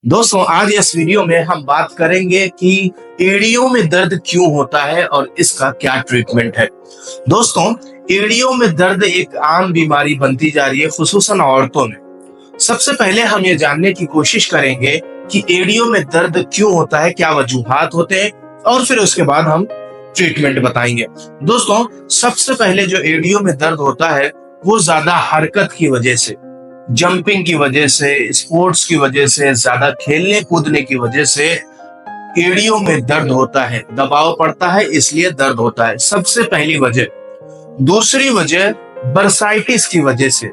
दोस्तों आज इस वीडियो में हम बात करेंगे कि एड़ियों में दर्द क्यों होता है और इसका क्या ट्रीटमेंट है। दोस्तों एड़ियों में दर्द एक आम बीमारी बनती जा रही है, खुसूसन औरतों में। सबसे पहले हम ये जानने की कोशिश करेंगे कि एड़ियों में दर्द क्यों होता है, क्या वजूहात होते हैं, और फिर उसके बाद हम ट्रीटमेंट बताएंगे। दोस्तों सबसे पहले जो एड़ियों में दर्द होता है वो ज्यादा हरकत की वजह से, जंपिंग की वजह से, स्पोर्ट्स की वजह से, ज्यादा खेलने कूदने की वजह से एड़ियों में दर्द होता है, दबाव पड़ता है इसलिए दर्द होता है, सबसे पहली वजह। दूसरी वजह बर्साइटिस की वजह से,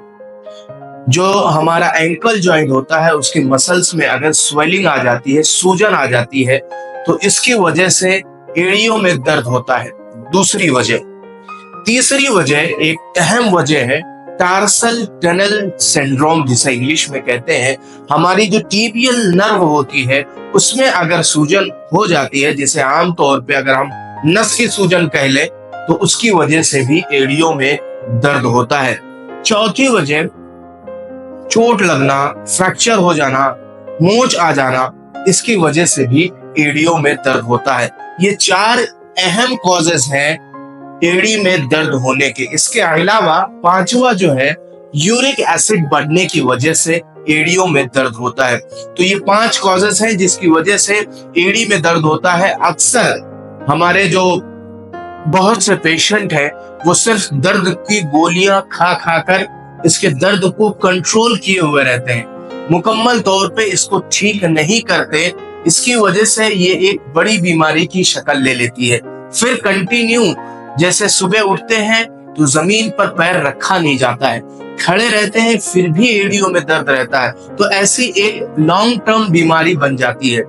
जो हमारा एंकल जॉइंट होता है उसकी मसल्स में अगर स्वेलिंग आ जाती है, सूजन आ जाती है, तो इसकी वजह से एड़ियों में दर्द होता है, दूसरी वजह। तीसरी वजह, एक अहम वजह है टार्सल टनल सिंड्रोम, जिसे इंग्लिश में कहते हैं। हमारी जो टीबियल नर्व होती है उसमें अगर सूजन हो जाती है, जिसे आमतौर पे अगर हम नस की सूजन कह लें, तो उसकी वजह से भी एड़ियों में दर्द होता है। चौथी वजह चोट लगना, फ्रैक्चर हो जाना, मोच आ जाना, इसकी वजह से भी एड़ियों में दर्द होता है। ये चार अहम कॉजेस हैं एड़ी में दर्द होने के। इसके अलावा पांचवा जो है यूरिक एसिड बढ़ने की वजह से एड़ियों में दर्द होता है। तो ये पांच कॉजेस हैं जिसकी वजह से एड़ी में दर्द होता है। अक्सर हमारे जो बहुत से पेशेंट हैं वो सिर्फ दर्द की गोलियां खा खा कर इसके दर्द को कंट्रोल किए हुए रहते हैं, मुकम्मल तौर पे इसको ठीक नहीं करते। इसकी वजह से ये एक बड़ी बीमारी की शक्ल ले लेती है। फिर कंटिन्यू जैसे सुबह उठते हैं तो जमीन पर पैर रखा नहीं जाता है, खड़े रहते हैं फिर भी एड़ियों में दर्द रहता है, तो ऐसी एक लॉन्ग टर्म बीमारी बन जाती है।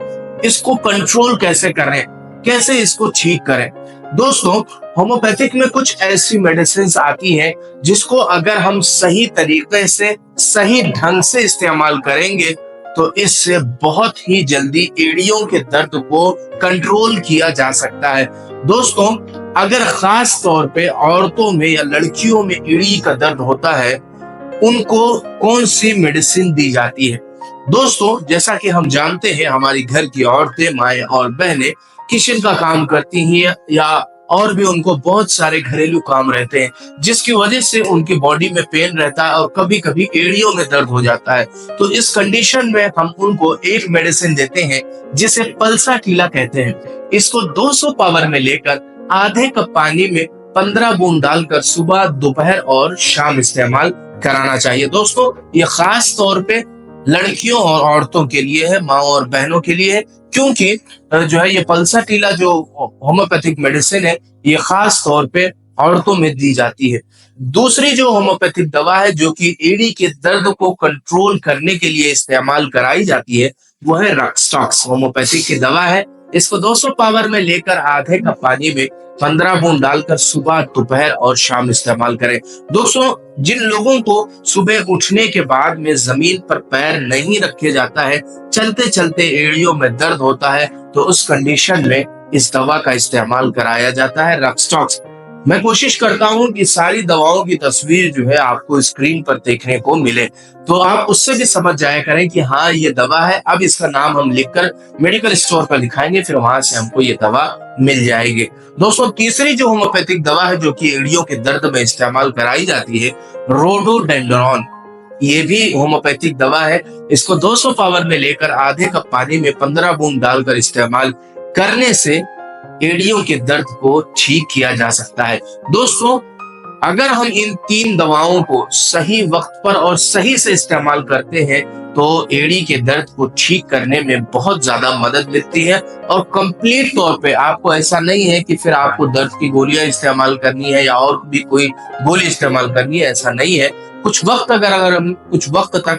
इसको कंट्रोल कैसे करें, कैसे इसको ठीक करें? दोस्तों होम्योपैथिक में कुछ ऐसी मेडिसिन आती हैं जिसको अगर हम सही तरीके से, सही ढंग से इस्तेमाल करेंगे तो इससे बहुत ही जल्दी एड़ियों के दर्द को कंट्रोल किया जा सकता है। दोस्तों अगर खास तौर पे औरतों में या लड़कियों में एड़ी का दर्द होता है, उनको कौन सी मेडिसिन दी जाती है? दोस्तों जैसा कि हम जानते हैं हमारी घर की औरतें, माएं और बहनें किचन का काम करती हैं या और भी उनको बहुत सारे घरेलू काम रहते हैं, जिसकी वजह से उनकी बॉडी में पेन रहता है और कभी कभी एड़ियों में दर्द हो जाता है। तो इस कंडीशन में हम उनको एक मेडिसिन देते हैं जिसे पल्साटीला कहते हैं। इसको 200 पावर में लेकर आधे कप पानी में 15 बूंद डालकर सुबह, दोपहर और शाम इस्तेमाल कराना चाहिए। दोस्तों ये खास तौर पे लड़कियों और औरतों के लिए है, माँ और बहनों के लिए है, क्योंकि जो है ये पल्साटीला जो होम्योपैथिक मेडिसिन है ये खास तौर पे औरतों में दी जाती है। दूसरी जो होम्योपैथिक दवा है जो कि एड़ी के दर्द को कंट्रोल करने के लिए इस्तेमाल कराई जाती है वो है रक्सटॉक्स, होम्योपैथिक की दवा है। इसको 200 पावर में लेकर आधे कप पानी में 15 बूंद डालकर सुबह, दोपहर और शाम इस्तेमाल करें। दोस्तों जिन लोगों को सुबह उठने के बाद में जमीन पर पैर नहीं रखे जाता है, चलते चलते एड़ियों में दर्द होता है, तो उस कंडीशन में इस दवा का इस्तेमाल कराया जाता है, रक्सटॉक्स। मैं कोशिश करता हूं कि सारी दवाओं की तस्वीर जो है आपको स्क्रीन पर देखने को मिले, तो आप उससे भी समझ जाया करें कि हाँ ये दवा है। अब इसका नाम हम लिखकर मेडिकल स्टोर पर दिखाएंगे, फिर वहां से हमको ये दवा मिल जाएगी। दोस्तों तीसरी जो होम्योपैथिक दवा है जो कि एड़ियों के दर्द में इस्तेमाल कराई जाती है, रोडोडेंड्रॉन, ये भी होम्योपैथिक दवा है। इसको 200 पावर में लेकर आधे कप पानी में 15 बूंद डालकर इस्तेमाल करने से एड़ियों के दर्द को ठीक किया जा सकता है। दोस्तों अगर हम इन तीन दवाओं को सही वक्त पर और सही से इस्तेमाल करते हैं तो एड़ी के दर्द को ठीक करने में बहुत ज्यादा मदद मिलती है, और कंप्लीट तौर पे आपको ऐसा नहीं है कि फिर आपको दर्द की गोलियां इस्तेमाल करनी है या और भी कोई गोली इस्तेमाल करनी है, ऐसा नहीं है। कुछ वक्त तक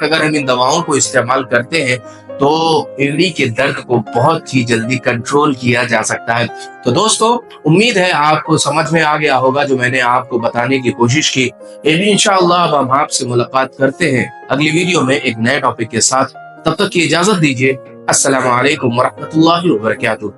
अगर हम इन दवाओं को इस्तेमाल करते हैं तो एड़ी के दर्द को बहुत ही जल्दी कंट्रोल किया जा सकता है। तो दोस्तों उम्मीद है आपको समझ में आ गया होगा जो मैंने आपको बताने की कोशिश की। इंशाअल्लाह अब हम आपसे मुलाकात करते हैं अगली वीडियो में एक नए टॉपिक के साथ। तब तक की इजाजत दीजिए। अस्सलाम वालेकुम वरहमतुल्लाहि वबरकातुहू।